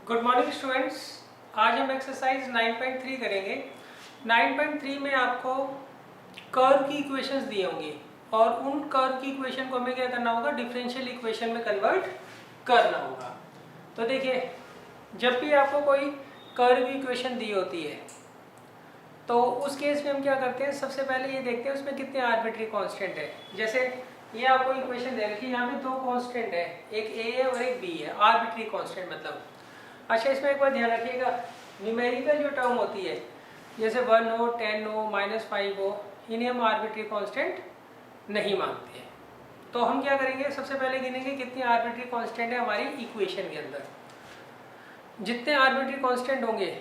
Good morning students. आज हम exercise 9.3 करेंगे। 9.3 में आपको कर्व की इक्वेशंस दिए होंगे और उन कर्व की इक्वेशन को हमें क्या करना होगा, डिफरेंशियल इक्वेशन में कन्वर्ट करना होगा। तो देखिए, जब भी आपको कोई कर्व की इक्वेशन दी होती है तो उस केस में हम क्या करते हैं, सबसे पहले ये देखते हैं उसमें कितने आर्बिट्री कांस्टेंट है। जैसे ये आपको इक्वेशन दे रखी है, यहाँ पे दो कांस्टेंट है, एक ए है और एक बी है, आर्बिट्री कांस्टेंट मतलब। अच्छा, इसमें एक बार ध्यान रखिएगा, न्यूमेरिकल जो टर्म होती है जैसे 1 हो, 10 हो, -5 हो, इन्हें हम आर्बिट्री कांस्टेंट नहीं मानते हैं। तो हम क्या करेंगे, सबसे पहले गिनेंगे कितनी आर्बिट्री कांस्टेंट है हमारी इक्वेशन के अंदर। जितने आर्बिट्री कांस्टेंट होंगे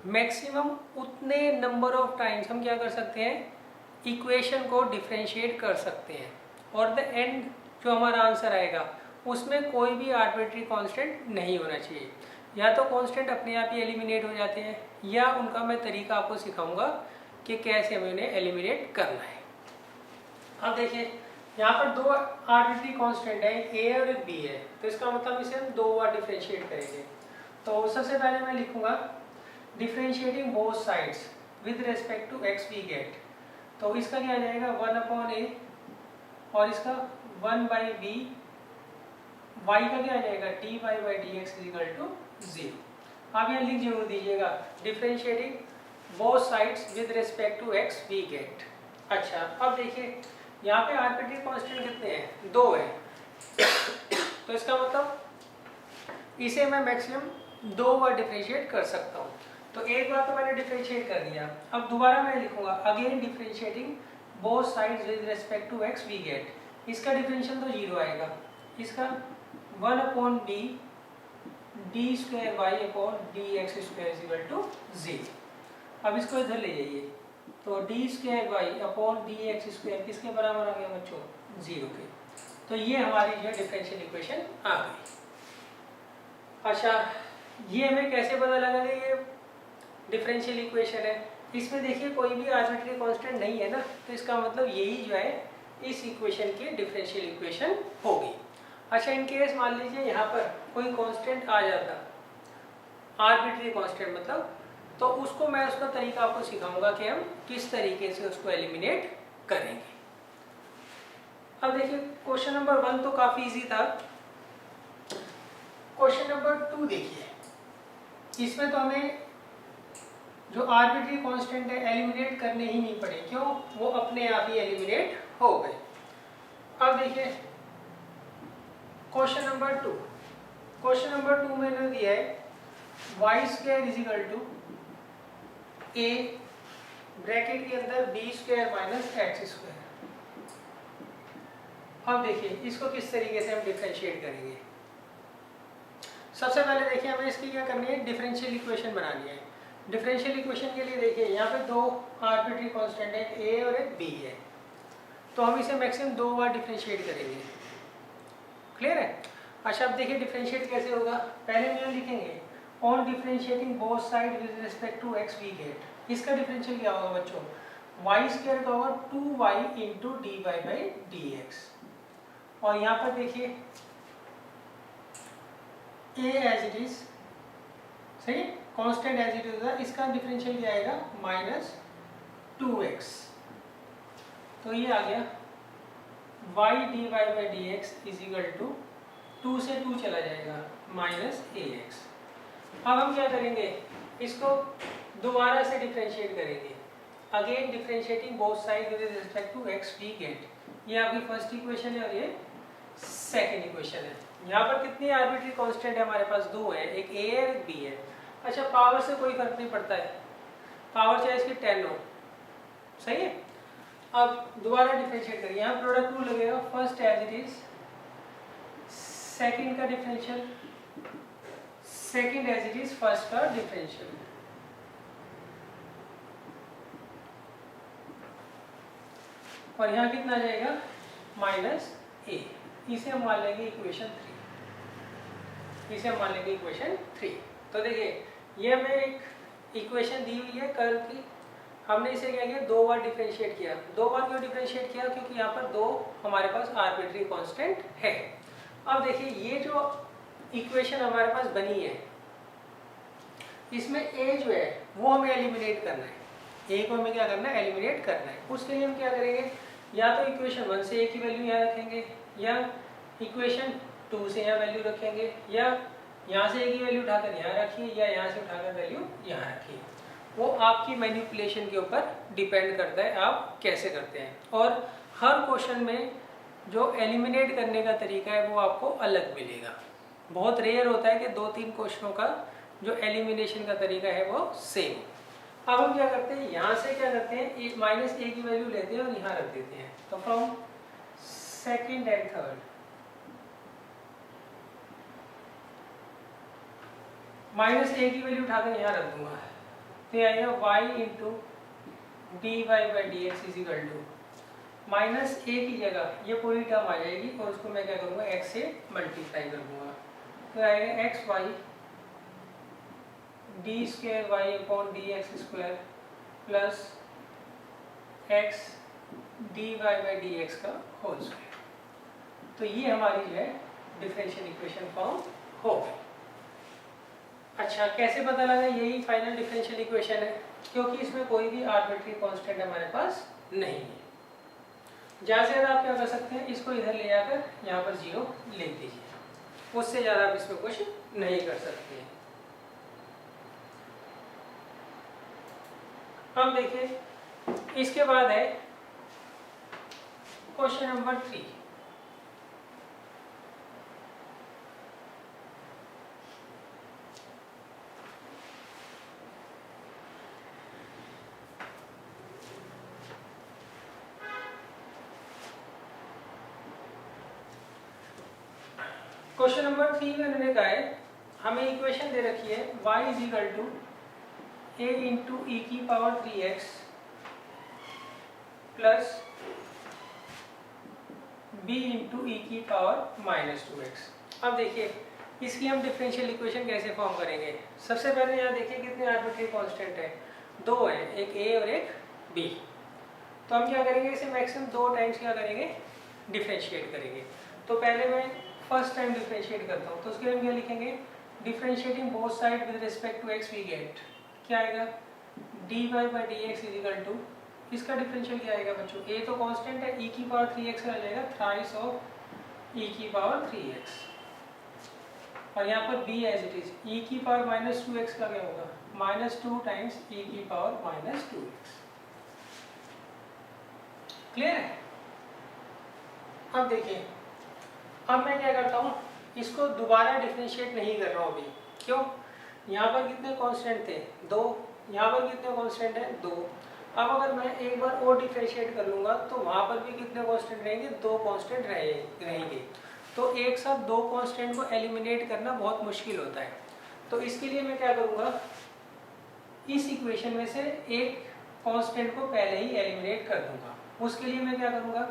मैक्सिमम उतने नंबर ऑफ टाइम्स हम क्या कर सकते हैं, इक्वेशन को डिफरेंशिएट कर सकते हैं। और द एंड जो हमारा आंसर आएगा उसमें कोई भी आर्बिट्री कांस्टेंट नहीं होना चाहिए। या तो कांस्टेंट अपने आप ही एलिमिनेट हो जाते हैं या उनका मैं तरीका आपको सिखाऊंगा कि कैसे हमें उन्हें एलिमिनेट करना है। अब देखिए, यहाँ पर दो आर्बिट्री कांस्टेंट है, ए और एक बी है, तो इसका मतलब इसे हम दो बार डिफरेंशिएट करेंगे। तो सबसे पहले मैं लिखूंगा differentiating both sides with respect to x we get. तो इसका क्या आ जाएगा 1/a और इसका 1/b, y का क्या आ जाएगा dy/dx = 0। आप यहाँ लिख जरूर दीजिएगा differentiating both sides with respect to x we get. अच्छा, अब देखिए यहाँ पे आर्बिट्री कांस्टेंट कितने हैं, 2 है। तो इसका मतलब इसे मैं मैक्सिमम 2 बार डिफरेंशिएट कर सकता हूँ। तो एक बार तो मैंने डिफरेंशिएट कर दिया, अब दोबारा मैं लिखूंगा again differentiating both sides with respect to x we get. इसका डिफरेंशियल तो 0 आएगा, इसका 1/b d²y/dx² = 0। अब इसको इधर ले जाइए, तो d²y/dx² किसके बराबर आ गया बच्चों, 0 के। तो ये हमारी जो डिफरेंशियल इक्वेशन आ गई। अच्छा, ये हमें कैसे पता लगा कि ये डिफरेंशियल इक्वेशन है। इसमें देखिए कोई भी आर्बिट्री कांस्टेंट नहीं है ना, तो इसका मतलब यही जो है इस इक्वेशन की डिफरेंशियल इक्वेशन होगी। अच्छा, इन केस मान लीजिए यहाँ पर कोई कांस्टेंट आ जाता, आर्बिट्री कांस्टेंट मतलब, तो उसको मैं उसका तरीका आपको सिखाऊंगा कि हम किस तरीके से उसको एलिमिनेट करेंगे। अब देखिए, क्वेश्चन नंबर 1 तो काफी इजी था। क्वेश्चन नंबर 2 देखिए, इसमें तो हमें जो आर्बिट्री कांस्टेंट है एलिमिनेट करने ही नहीं पड़े, क्यों, वो अपने आप ही एलिमिनेट हो गए। अब देखिए क्वेश्चन नंबर 2, क्वेश्चन नंबर 2 में इन्होंने दिया है y² = a ब्रैकेट के अंदर b² - x²। अब देखिए इसको किस तरीके से हम डिफरेंशिएट करेंगे। सबसे पहले देखिए हमें इसकी क्या करनी है, डिफरेंशियल इक्वेशन बनानी है। डिफरेंशियल इक्वेशन के लिए देखिए यहाँ पे दो आर्बिट्री कांस्टेंट है, a और एक b है, तो हम इसे मैक्सिमम 2 बार डिफरेंशिएट करेंगे। क्लियर है। अच्छा, अब देखिए डिफरेंशिएट कैसे होगा, पहले हम लिखेंगे on differentiating both side with respect to x we get. इसका डिफरेंशियल क्या होगा बच्चों, y² का होगा 2y × dy/dx। और यहाँ पर देखिए a एज इट इज, सही, कांस्टेंट एज इट इज होगा, इसका डिफरेंशियल क्या आएगा -2x। तो ये आ गया y dy/dx = 2 से 2 चला जाएगा -ax। अब हम क्या करेंगे, इसको दोबारा से डिफरेंशिएट करेंगे, again differentiating both side with respect to x we get. ये आपकी फर्स्ट इक्वेशन है और ये सेकंड इक्वेशन है। यहाँ पर कितनी आर्बिट्री कांस्टेंट है हमारे पास, 2 है, एक a है एक b है। अच्छा, पावर से कोई फर्क नहीं पड़ता है, पावर चाहे इसकी 10 हो, सही है। अब दोबारा डिफरेंशिएट करिए, यहाँ प्रोडक्ट रूल लगेगा, first as it is, second का differential, second as it is, first का डिफरेंशियल। और यहाँ कितना आ जाएगा -a। इसे हम मान लेंगे इक्वेशन 3, इसे हम मान लेंगे इक्वेशन 3। तो देखिए ये हमें एक इक्वेशन दी हुई है कर्व की, हमने इसे क्या किया, 2 बार डिफरेंशिएट किया। 2 बार क्यों डिफरेंशिएट किया, क्योंकि यहाँ पर 2 हमारे पास आर्बिट्री कांस्टेंट है। अब देखिए ये जो इक्वेशन हमारे पास बनी है इसमें ए जो है वो हमें एलिमिनेट करना है, ए को हमें क्या करना है, एलिमिनेट करना है। उसके लिए हम क्या करेंगे, या तो इक्वेशन 1 से ए की वैल्यू यहाँ रखेंगे, या इक्वेशन 2 से यहाँ वैल्यू रखेंगे, या यहाँ से ए की वैल्यू उठाकर यहाँ रखिए, या यहाँ से उठाकर वैल्यू यहाँ रखिए। वो आपकी मैनिपुलेशन के ऊपर डिपेंड करता है आप कैसे करते हैं। और हर क्वेश्चन में जो एलिमिनेट करने का तरीका है वो आपको अलग मिलेगा। बहुत रेयर होता है कि 2-3 क्वेश्चनों का जो एलिमिनेशन का तरीका है वो सेम। अब हम क्या करते हैं, यहाँ से क्या करते हैं, माइनस ए की वैल्यू लेते हैं और यहाँ रख देते हैं। तो from second and third minus A की वैल्यू उठाकर यहाँ रख दूंगा, तो आएगा y into D Y by D x is equal to minus A की जगह ये पूरी टर्म आ जाएगी और उसको मैं क्या करूँगा, x से मल्टीप्लाई कर दूंगा। तो आएगा x y d square y upon d x square plus x d Y by D x का होल स्क्वायर। तो ये हमारी जो है डिफरेंशियल इक्वेशन फॉर्म हो गई। अच्छा, कैसे पता लगा यही फाइनल डिफरेंशियल इक्वेशन है, क्योंकि इसमें कोई भी आर्बिट्री कांस्टेंट हमारे पास नहीं है। ज़्यादा से ज़्यादा आप क्या कर सकते हैं, इसको इधर ले जाकर यहाँ पर 0 लिख दीजिए, उससे ज़्यादा आप इसमें कुछ नहीं कर सकते हैं। अब देखिए इसके बाद है क्वेश्चन नंबर 3। क्वेश्चन नंबर 3 में उन्होंने कहा है, हमें इक्वेशन दे रखी है y is equal to a into ई की power 3x plus b into ई की पावर माइनस 2x। अब देखिए इसकी हम डिफरेंशियल इक्वेशन कैसे फॉर्म करेंगे। सबसे पहले यहाँ देखिए कितने आर्बिट्री कांस्टेंट है, 2 है, एक a और एक b। तो हम क्या करेंगे, इसे मैक्सिमम 2 टाइम्स क्या करेंगे, डिफरेंशिएट करेंगे। तो पहले मैं फर्स्ट टाइम डिफरेंशिएट करता हूँ, तो उसके लिए हम क्या लिखेंगे, differentiating both side with respect to x we get क्या आएगा, D Y by D x is equal to, इसका डिफरेंशियल क्या आएगा बच्चों, a तो कांस्टेंट है, e की पावर 3x का आ जाएगा थ्राइस ऑफ e की पावर 3x, और यहाँ पर b as it is, e की पावर माइनस 2x का क्या होगा, माइनस 2 टाइम्स e की पावर माइनस 2x। क्लियर है। अब देखिए, अब मैं क्या करता हूँ, इसको दोबारा डिफरेंशिएट नहीं कर रहा हूँ अभी। क्यों, यहाँ पर कितने कांस्टेंट थे, 2, यहाँ पर कितने कांस्टेंट है, 2। अब अगर मैं एक बार और डिफरेंशिएट कर लूँगा तो वहाँ पर भी कितने कांस्टेंट रहेंगे, 2 कांस्टेंट रहेंगे। तो एक साथ 2 कांस्टेंट को एलिमिनेट करना बहुत मुश्किल होता है। तो इसके लिए मैं क्या करूँगा, इस इक्वेशन में से एक कांस्टेंट को पहले ही एलिमिनेट कर दूँगा। उसके लिए मैं क्या करूँगा,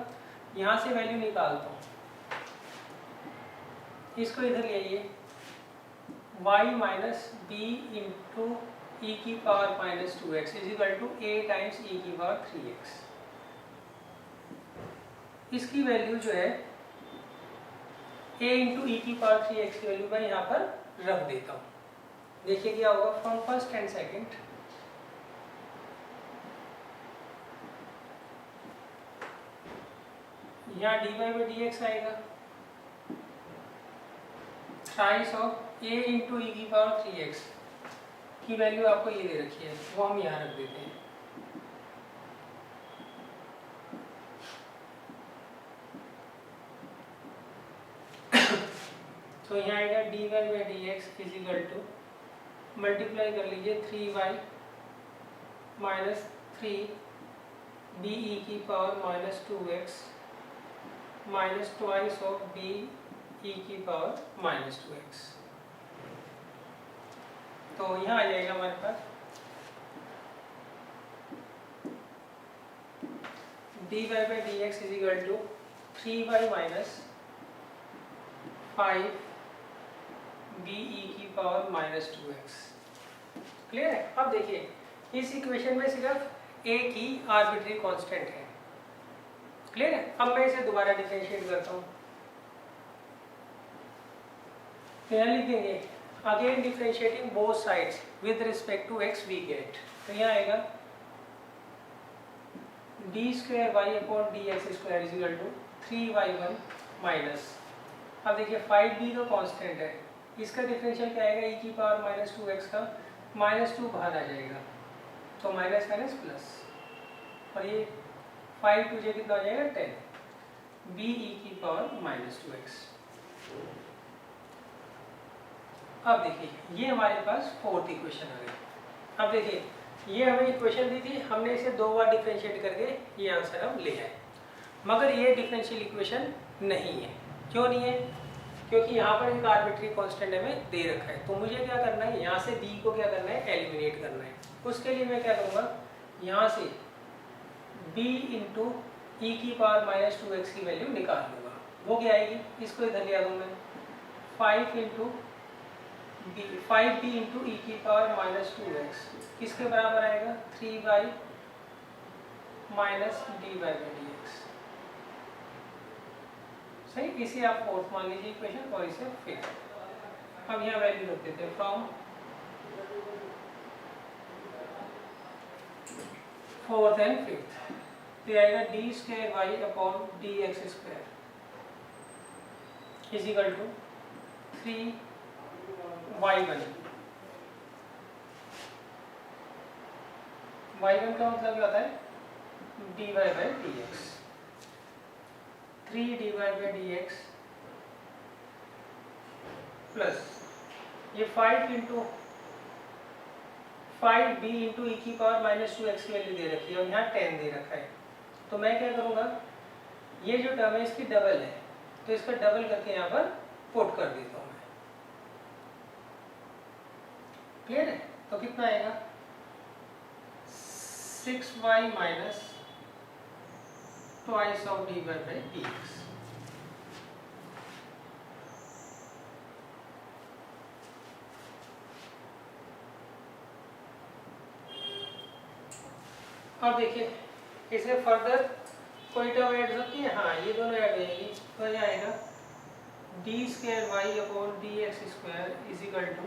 यहाँ से वैल्यू निकालता हूँ, इसको इधर ले आइए, y माइनस बी इंटू ई की power minus 2x is equal to a times E की पावर 3x। इसकी वैल्यू जो है a इंटू ई की पावर 3x की वैल्यू मैं यहाँ पर रख देता हूँ। देखिए क्या होगा, फ्रॉम फर्स्ट एंड सेकेंड यहाँ d Y by D x आएगा थ्राइस ऑफ a इंटू ई की पावर 3x की वैल्यू आपको ये दे रखी है, वो हम यहाँ रख देते हैं। तो यहाँ आएगा D Y by D x is equal to, multiply कर लीजिए 3y माइनस 3 बी ई की power minus 2x minus twice of B E की पावर माइनस 2x। तो यहाँ आ जाएगा हमारे पास D Y by D x is equal to 3y minus 5 B E की पावर माइनस 2x। क्लियर है। अब देखिए इस इक्वेशन में सिर्फ एक ही आर्बिट्री कांस्टेंट है। क्लियर है। अब मैं इसे दोबारा डिफरेंशिएट करता हूँ, यहाँ लिखेंगे again differentiating both sides with respect to x we get, तो यहाँ आएगा d square y upon d x square is equal to 3y1 minus, अब देखिए 5b का कांस्टेंट है, इसका डिफरेंशियल क्या आएगा e की पावर माइनस 2x का, माइनस 2 बाहर आ जाएगा तो माइनस माइनस प्लस, और ये 5 टू जे कितना हो जाएगा 10, b e की पावर माइनस 2x। अब देखिए ये हमारे पास फोर्थ इक्वेशन आ गई। अब देखिए ये हमें इक्वेशन दी थी, हमने इसे 2 बार डिफरेंशिएट करके ये आंसर हम ले आए, मगर ये डिफरेंशियल इक्वेशन नहीं है। क्यों नहीं है? क्योंकि यहाँ पर एक आर्बिट्री कांस्टेंट हमें दे रखा है, तो मुझे क्या करना है, यहाँ से b को क्या करना है, एलिमिनेट करना है। उसके लिए मैं क्या करूँगा, यहाँ से b इंटू ई की पावर माइनस 2x की वैल्यू निकाल लूँगा। वो क्या आएगी, इसको इधर ले आ दूँ मैं, 5b इंटू ई की पावर माइनस 2x किसके बराबर आएगा, 3y minus dy by dx। सही, इसे आप फोर्थ मान लीजिए इक्वेशन और इसे फिफ्थ। अब यहाँ वैल्यू रख देते हैं, फ्रॉम फोर्थ एंड फिफ्थ, तो आएगा d square y upon d x square is equal to 3y1। y1 का मतलब क्या होता है, dy by dx, 3 dy by dx plus ये 5 इंटू 5b इंटू ई की पावर माइनस 2x की वैल्यू दे रखी है और यहाँ 10 दे रखा है, तो मैं क्या करूँगा, ये जो टर्म है इसकी डबल है, तो इसका डबल करके यहाँ पर पुट कर देता हूँ मैं। क्लियर है? तो कितना आएगा, 6y minus twice of dy by dx। अब देखिए इसमें फर्दर कोई टर्म ऐड हो सकती है, हाँ ये दोनों ऐड हो जाएगी, तो यह आएगा d square y upon d x square is equal to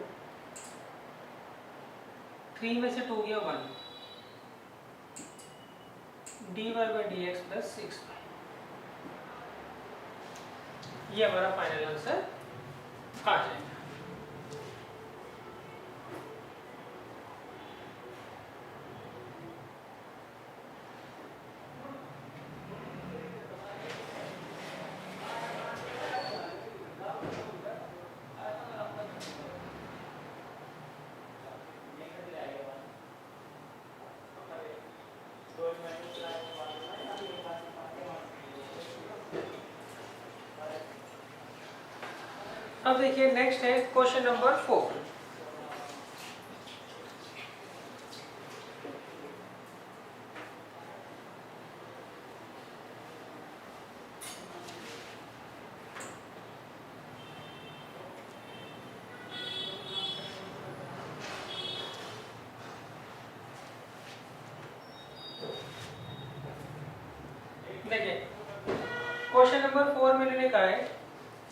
3 में से 2 गया 1, d Y by D x plus 6। ये हमारा फाइनल आंसर आ जाएगा। अब देखिए नेक्स्ट है क्वेश्चन नंबर 4। देखिए क्वेश्चन नंबर 4 में मैंने कहा है,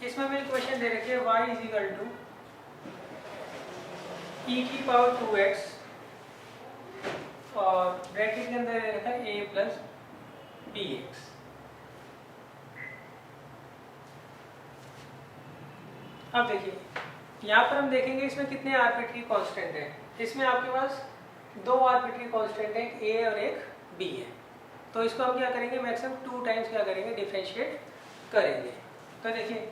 इसमें मेरी क्वेश्चन दे रखी है y इज इक्वल टू ई की पावर 2x और ब्रैकेट के अंदर दे रखा है a प्लस bx। अब देखिए यहाँ पर हम देखेंगे इसमें कितने आर्बिट्री कांस्टेंट हैं। इसमें आपके पास 2 आर्बिट्री कांस्टेंट हैं, एक a और एक b है, तो इसको हम क्या करेंगे, मैक्सिमम 2 टाइम्स क्या करेंगे, डिफरेंशिएट करेंगे। तो देखिए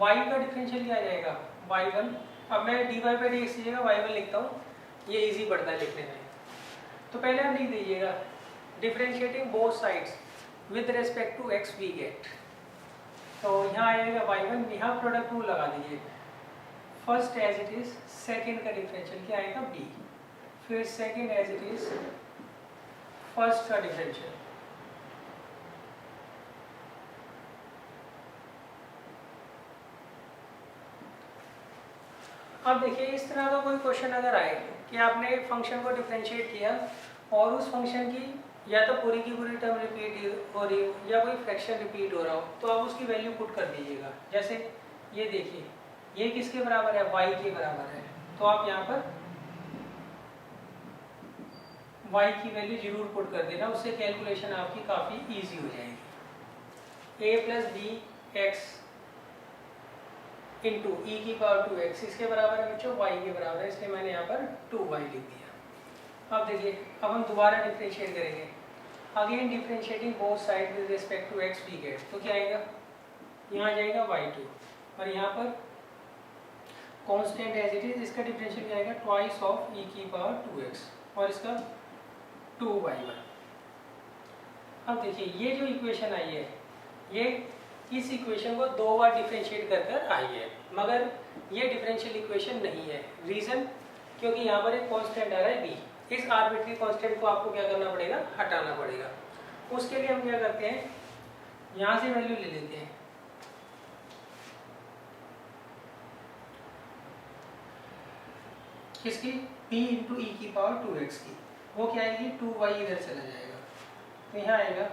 y का डिफरेंशियल क्या आ जाएगा, y1, अब मैं dy बाई dx की जगह y1 लिखता हूँ, ये इजी पड़ता है लिखने में। तो पहले हम लिख दीजिएगा differentiating both sides with respect to x we get, तो यहाँ आएगा y1, यहाँ प्रोडक्ट रूल लगा दीजिए, first as it is, second का डिफरेंशियल क्या आएगा b, फिर second as it is, first का डिफरेंशियल, अब देखिए इस तरह का कोई क्वेश्चन अगर आए कि आपने एक फंक्शन को डिफरेंशिएट किया और उस फंक्शन की या तो पूरी की पूरी टर्म रिपीट हो रही हो या कोई फ्रैक्शन रिपीट हो रहा हो, तो आप उसकी वैल्यू पुट कर दीजिएगा। जैसे ये देखिए ये किसके बराबर है, y के बराबर है, तो आप यहाँ पर y की वैल्यू जरूर पुट कर देना, उससे कैलकुलेशन आपकी काफ़ी इजी हो जाएगी। a plus B X into ई की पावर 2x इसके बराबर है बच्चों, y के बराबर है, इसलिए मैंने यहाँ पर 2y लिख दिया। अब देखिए, अब हम दोबारा डिफ्रेंशिएट करेंगे। Again differentiating both side with respect to x we get, तो क्या आएगा, यहाँ जाएगा y2 और यहाँ पर कांस्टेंट एज इट इज, इसका डिफरेंशियल क्या आएगा, ट्वाइस ऑफ e की पावर 2x और इसका 2y1। अब देखिए ये जो इक्वेशन आई है, ये इस इक्वेशन को 2 बार डिफरेंशिएट कर कर आई है, मगर ये डिफरेंशियल इक्वेशन नहीं है। रीज़न, क्योंकि यहाँ पर एक कांस्टेंट आ रहा है b, इस आर्बिट्री कांस्टेंट को आपको क्या करना पड़ेगा, हटाना पड़ेगा। उसके लिए हम क्या करते हैं, यहाँ से वैल्यू ले लेते हैं, किसकी, b इंटू ई की पावर 2x की, वो क्या आएगी, 2y इधर चला जाएगा, तो यहाँ आएगा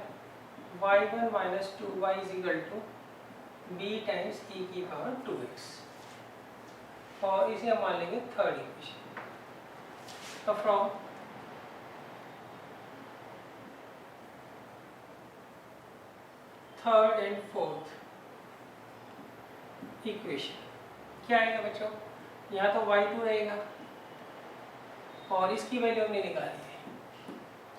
y1 minus 2y is equal to b times E की पावर 2x, और इसे हम मान लेंगे थर्ड इक्वेशन। तो from third and fourth equation क्या आएगा बच्चों, यहाँ तो y2 रहेगा और इसकी वैल्यू हमने निकाली है,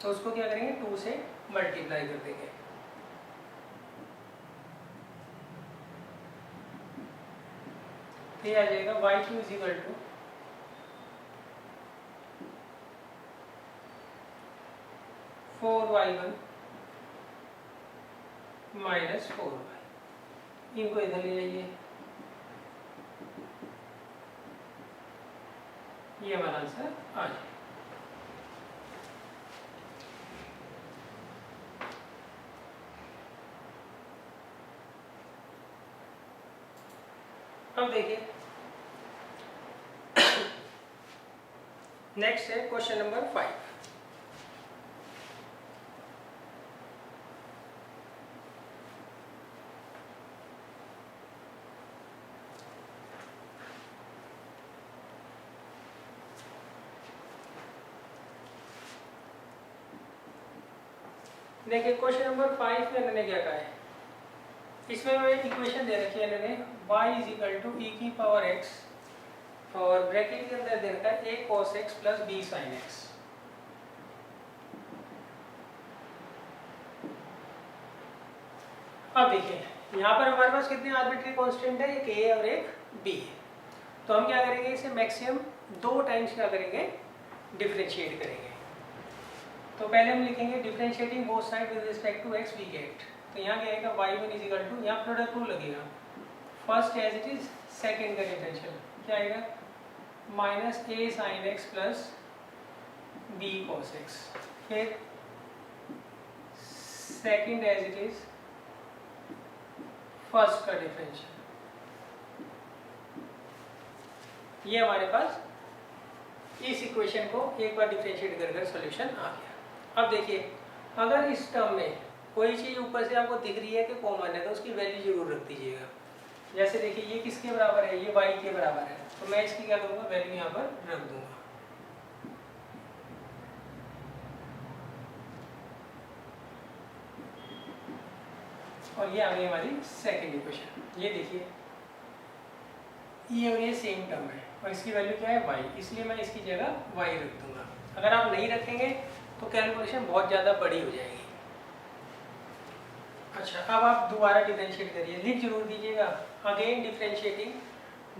तो उसको क्या करेंगे, 2 से मल्टीप्लाई कर देंगे। तो ये आ जाएगा y2 is equal to 4y1 minus 4y, इनको इधर ले जाइए, ये हमारा आंसर आ जाए। अब देखिए नेक्स्ट है क्वेश्चन नंबर 5। देखिए क्वेश्चन नंबर 5 में मैंने क्या कहा है, इसमें मैं इक्वेशन दे रखी है मैंने, y इज इक्वल टू ई की पावर x और ब्रैकेट के अंदर दे रखा है a cos x plus b sin x। अब देखिए यहाँ पर हमारे पास कितने आर्बिट्री कांस्टेंट है, एक a और एक b है, तो हम क्या करेंगे, इसे मैक्सिमम 2 टाइम्स क्या करेंगे, डिफरेंशिएट करेंगे। तो पहले हम लिखेंगे differentiating both side with respect to x we get, तो यहाँ क्या आएगा y1 इज इक्वल टू, यहाँ प्रोडक्ट रूल लगेगा, first as it is second का डिफरेंशियल क्या आएगा, minus a sin x plus b cos x, फिर second as it is first का डिफरेंशियल, ये हमारे पास इस इक्वेशन को एक बार डिफरेंशिएट कर सॉल्यूशन आ गया। अब देखिए अगर इस टर्म में कोई चीज़ ऊपर से आपको दिख रही है कि कॉमन है, तो उसकी वैल्यू जरूर रख दीजिएगा। जैसे देखिए ये किसके बराबर है, ये y के बराबर है, तो मैं इसकी क्या करूँगा, वैल्यू यहाँ पर रख दूंगा। और ये आ गई हमारी सेकेंड इक्वेशन। ये देखिए ये और ये सेम टर्म है और इसकी वैल्यू क्या है, y, इसलिए मैं इसकी जगह y रख दूंगा। अगर आप नहीं रखेंगे तो कैलकुलेशन बहुत ज़्यादा बड़ी हो जाएगी। अच्छा, अब आप दोबारा डिफरेंशिएट करिए, लिख जरूर दीजिएगा, again differentiating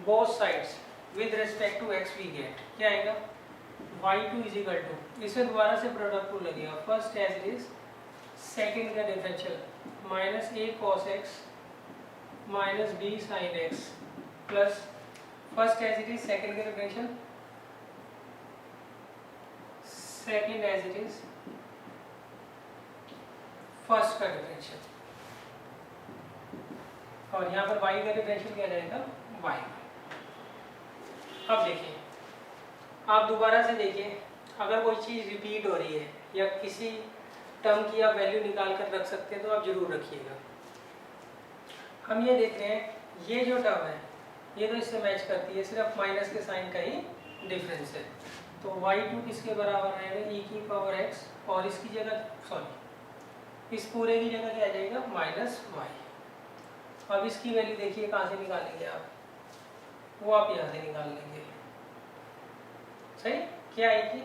both sides with respect to x we get, क्या आएगा, y2 इज इक्वल टू, इसमें दोबारा से प्रोडक्ट रूल लगेगा, first as it is second का differential minus a cos x minus b sin x plus first as it is second का differential, second as it is first का differential, और यहाँ पर y का डिफरेंशियल क्या जाएगा, y। अब देखिए आप दोबारा से देखिए, अगर कोई चीज़ रिपीट हो रही है या किसी टर्म की आप वैल्यू निकाल कर रख सकते हैं तो आप जरूर रखिएगा। हम ये देख रहे हैं, ये जो टर्म है ये तो इससे मैच करती है, सिर्फ माइनस के साइन का ही डिफरेंस है। तो y2 किसके बराबर रहेगा, e की पावर x, और इसकी जगह सॉरी इस पूरे की जगह क्या आ जाएगा माइनस y। अब इसकी वैल्यू देखिए कहाँ से निकालेंगे आप, वो आप यहाँ से निकाल लेंगे। सही, क्या आएगी,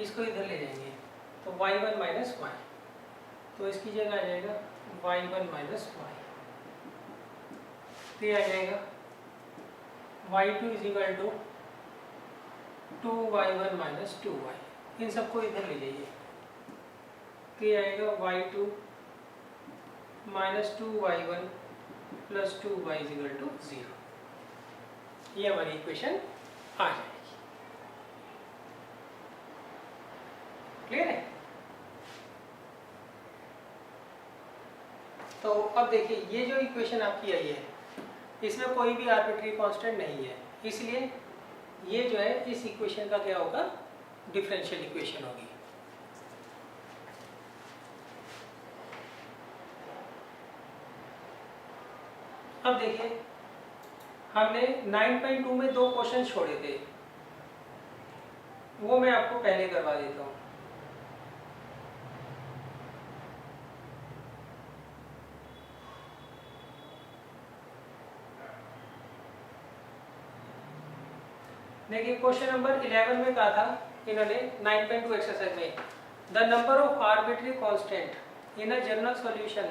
इसको इधर ले जाएंगे तो y1 माइनस y, तो इसकी जगह आ जाएगा y1 माइनस y, तो आ जाएगा y2 is equal to 2y1 minus 2y। इन सबको इधर ले जाइए तो ये आएगा y2 minus 2y1 plus 2y is equal to 0। ये हमारी इक्वेशन आ जाएगी। क्लियर है? तो अब देखिए ये जो इक्वेशन आपकी आई है इसमें कोई भी आर्बिट्री कांस्टेंट नहीं है, इसलिए ये जो है इस इक्वेशन का क्या होगा, डिफरेंशियल इक्वेशन होगी। अब देखिए हमने 9.2 में 2 क्वेश्चन छोड़े थे, वो मैं आपको पहले करवा देता हूँ। देखिए क्वेश्चन नंबर 11 में कहा था इन्होंने 9.2 एक्सरसाइज में, the number of arbitrary constant in a general solution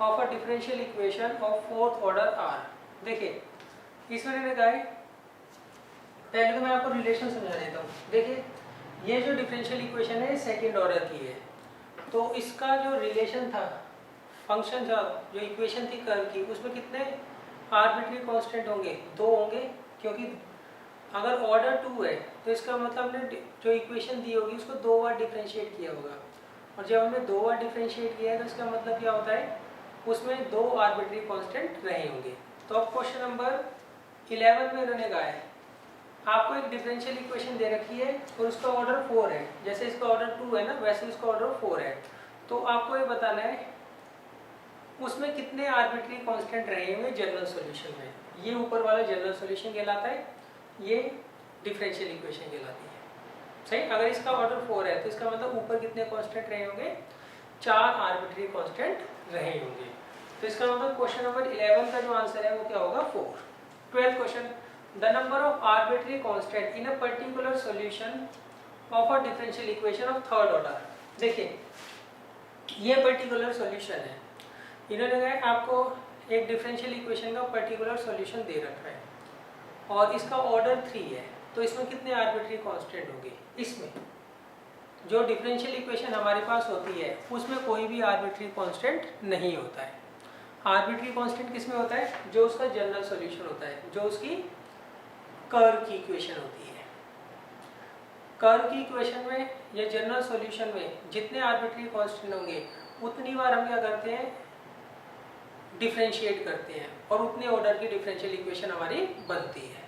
of a differential equation of fourth order are. देखिए इसमें मैंने कहा है, पहले तो मैं आपको रिलेशन समझा देता हूँ। देखिए ये जो डिफरेंशियल इक्वेशन है सेकेंड ऑर्डर की है, तो इसका जो रिलेशन था, फंक्शन था, जो इक्वेशन थी कर्व की, उसमें कितने आर्बिट्री कांस्टेंट होंगे, 2 होंगे, क्योंकि अगर ऑर्डर 2 है तो इसका मतलब हमने जो इक्वेशन दी होगी उसको 2 बार डिफरेंशिएट किया होगा, और जब हमने 2 बार डिफरेंशिएट किया है तो इसका मतलब क्या होता है, उसमें 2 आर्बिट्री कांस्टेंट रहे होंगे। तो अब क्वेश्चन नंबर 11 में उन्होंने कहा है आपको एक डिफरेंशियल इक्वेशन दे रखी है और उसका ऑर्डर 4 है, जैसे इसका ऑर्डर 2 है ना वैसे इसका ऑर्डर 4 है, तो आपको ये बताना है उसमें कितने आर्बिट्री कांस्टेंट रहे होंगे जनरल सॉल्यूशन में। ये ऊपर वाला जनरल सॉल्यूशन कहलाता है, ये डिफरेंशियल इक्वेशन कहलाती है। सही, अगर इसका ऑर्डर 4 है तो इसका मतलब ऊपर कितने कांस्टेंट रहे होंगे, 4 आर्बिट्री कांस्टेंट रहे होंगे। तो इसका मतलब क्वेश्चन नंबर 11 का जो आंसर है वो क्या होगा 4। 12th question, the number of arbitrary constant in a particular solution of a differential equation of third order. देखिए ये पर्टिकुलर सॉल्यूशन है, इन्होंने कहा आपको एक डिफरेंशियल इक्वेशन का पर्टिकुलर सॉल्यूशन दे रखा है और इसका ऑर्डर 3 है, तो इसमें कितने आर्बिट्री कांस्टेंट होंगे। इसमें जो डिफरेंशियल इक्वेशन हमारे पास होती है उसमें कोई भी आर्बिट्री कांस्टेंट नहीं होता है। आर्बिट्री कांस्टेंट किस में होता है, जो उसका जनरल सॉल्यूशन होता है, जो उसकी कर्व की इक्वेशन होती है। कर्व की इक्वेशन में या जनरल सॉल्यूशन में जितने आर्बिट्री कांस्टेंट होंगे उतनी बार हम क्या करते हैं, डिफरेंशिएट करते हैं, और उतने ऑर्डर की डिफरेंशियल इक्वेशन हमारी बनती है।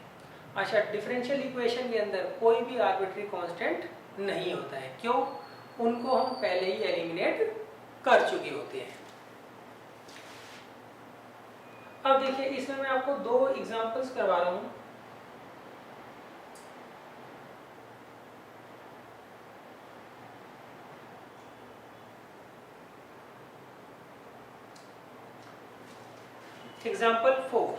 अच्छा, डिफरेंशियल इक्वेशन के अंदर कोई भी आर्बिट्री कांस्टेंट नहीं होता है, क्यों, उनको हम पहले ही एलिमिनेट कर चुके होते हैं। अब देखिए इसमें मैं आपको 2 एग्जांपल्स करवा रहा हूँ। एग्जाम्पल 4,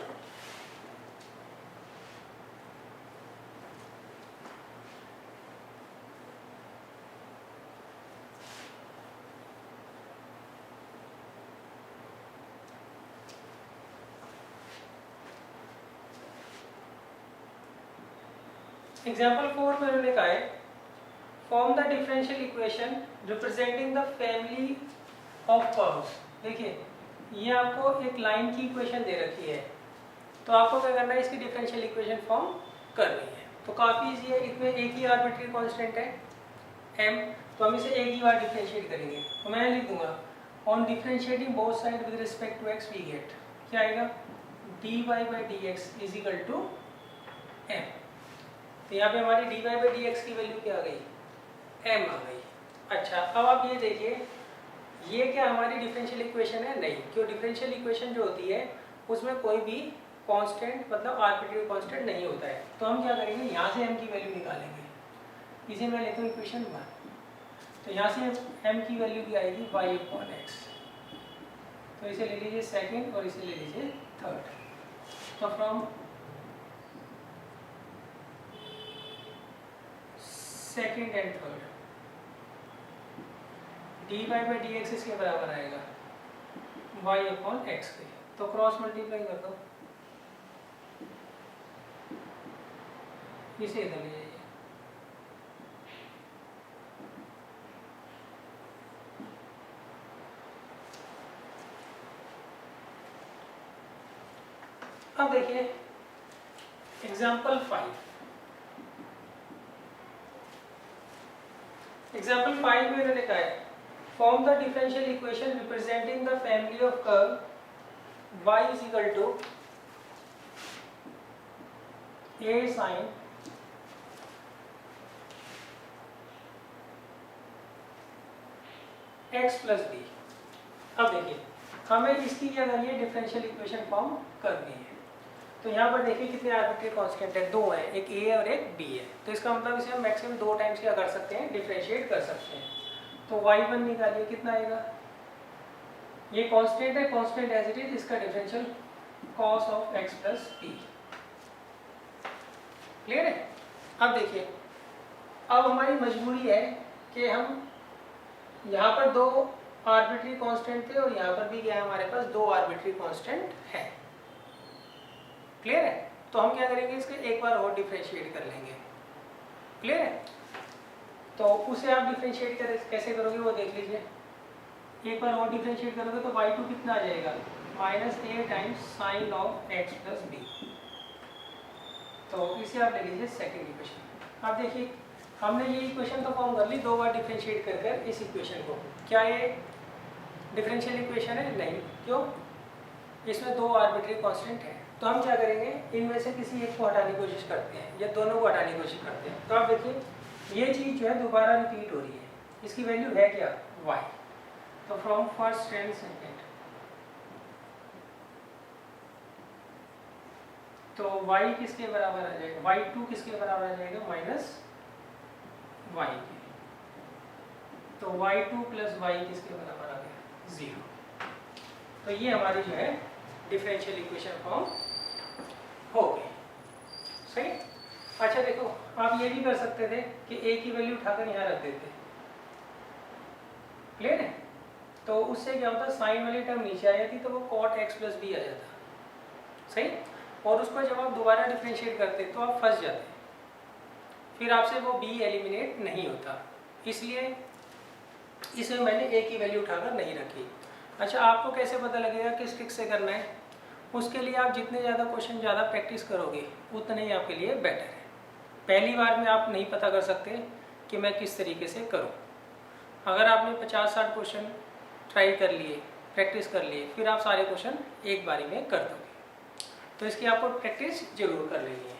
एग्जाम्पल 4 में उन्होंने कहा है form the differential equation representing the family of curves. देखिए ये आपको एक लाइन की इक्वेशन दे रखी है, तो आपको क्या करना है, इसकी डिफरेंशियल इक्वेशन फॉर्म करनी है। तो काफ़ी इजी है, इसमें एक ही आर्बिट्री कांस्टेंट है m, तो हम इसे एक ही बार डिफरेंशिएट करेंगे। तो मैं लिख दूंगा on differentiating both side with respect to x we get, क्या आएगा, dy/dx is equal to m। तो यहाँ पे हमारी dy/dx की वैल्यू क्या आ गई, m आ गई। अच्छा, अब आप ये देखिए ये क्या हमारी डिफरेंशियल इक्वेशन है, नहीं, क्यों, डिफरेंशियल इक्वेशन जो होती है उसमें कोई भी कांस्टेंट मतलब आर्बिट्रेरी कांस्टेंट नहीं होता है। तो हम क्या करेंगे, यहाँ से m की वैल्यू निकालेंगे। इसे मैं लेता हूँ इक्वेशन 1। तो यहाँ से m की वैल्यू की आएगी y/x। तो इसे ले लीजिए सेकंड और इसे ले लीजिए थर्ड। तो from second and third dy/dx इसके बराबर आएगा y/x के। तो क्रॉस मल्टीप्लाई कर दो, इसे इधर ले जाइए। अब देखिए एग्जाम्पल 5। एग्जाम्पल 5 में इन्होंने कहा है form the differential equation representing the family of curve y is equal to a sin x plus b. अब देखिए हमें इसकी क्या करनी है, डिफरेंशियल इक्वेशन फॉर्म करनी है। तो यहाँ पर देखिए कितने आर्बिट्रेरी कांस्टेंट है, दो है, एक a है और एक b है। तो इसका मतलब इसे हम मैक्सिमम 2 टाइम्स क्या कर सकते हैं, डिफरेंशिएट कर सकते हैं। तो y1 निकालिए, कितना आएगा, ये कांस्टेंट है, कांस्टेंट एज इट इज, इसका differential cos of x plus b। Clear है। अब देखिए अब हमारी मजबूरी है कि हम यहाँ पर 2 आर्बिट्रेरी कांस्टेंट थे और यहाँ पर भी क्या है, हमारे पास 2 आर्बिट्रेरी कांस्टेंट है। क्लियर है। तो हम क्या करेंगे, इसके एक बार और डिफरेंशिएट कर लेंगे। क्लियर है। तो उसे आप डिफरेंशिएट कैसे करोगे वो देख लीजिए। एक बार और डिफरेंशिएट करोगे तो y2 कितना आ जाएगा, -a times sign of x plus b। तो इसे आप ले लीजिए सेकेंड इक्वेशन। अब देखिए हमने ये इक्वेशन तो फॉर्म कर ली, 2 बार डिफरेंशिएट कर कर इस इक्वेशन को। क्या ये डिफरेंशियल इक्वेशन है? नहीं। क्यों? इसमें 2 आर्बिट्रेरी कांस्टेंट है। तो हम क्या करेंगे, इनमें से किसी एक को हटाने की कोशिश करते हैं या दोनों को हटाने की कोशिश करते हैं। तो आप देखिए ये चीज़ जो है दोबारा रिपीट हो रही है, इसकी वैल्यू है क्या, y। तो फ्रॉम फर्स्ट एंड सेकेंड तो y किसके बराबर आ जाएगा, y2 किसके बराबर आ जाएगा, माइनस y के। तो y2 प्लस y किसके बराबर आ गया, 0। तो ये हमारी जो है डिफरेंशियल इक्वेशन फॉर्म हो गई। सही। अच्छा देखो आप ये भी कर सकते थे कि a की वैल्यू उठाकर यहाँ रख देते। क्लियर है। तो उससे क्या होता, साइन वाली टर्म नीचे आ जाती तो वो cot x प्लस b आ जाता। सही। और उसको जब आप दोबारा डिफरेंशिएट करते तो आप फंस जाते, फिर आपसे वो b एलिमिनेट नहीं होता। इसलिए इसमें मैंने a की वैल्यू उठाकर नहीं रखी। अच्छा आपको कैसे पता लगेगा किस ट्रिक से करना है, उसके लिए आप जितने ज़्यादा क्वेश्चन ज़्यादा प्रैक्टिस करोगे उतना ही आपके लिए बेटर है। पहली बार में आप नहीं पता कर सकते कि मैं किस तरीके से करूं। अगर आपने 50-60 क्वेश्चन ट्राई कर लिए, प्रैक्टिस कर लिए, फिर आप सारे क्वेश्चन एक बारी में कर दोगे। तो इसकी आपको प्रैक्टिस जरूर कर लेनी है।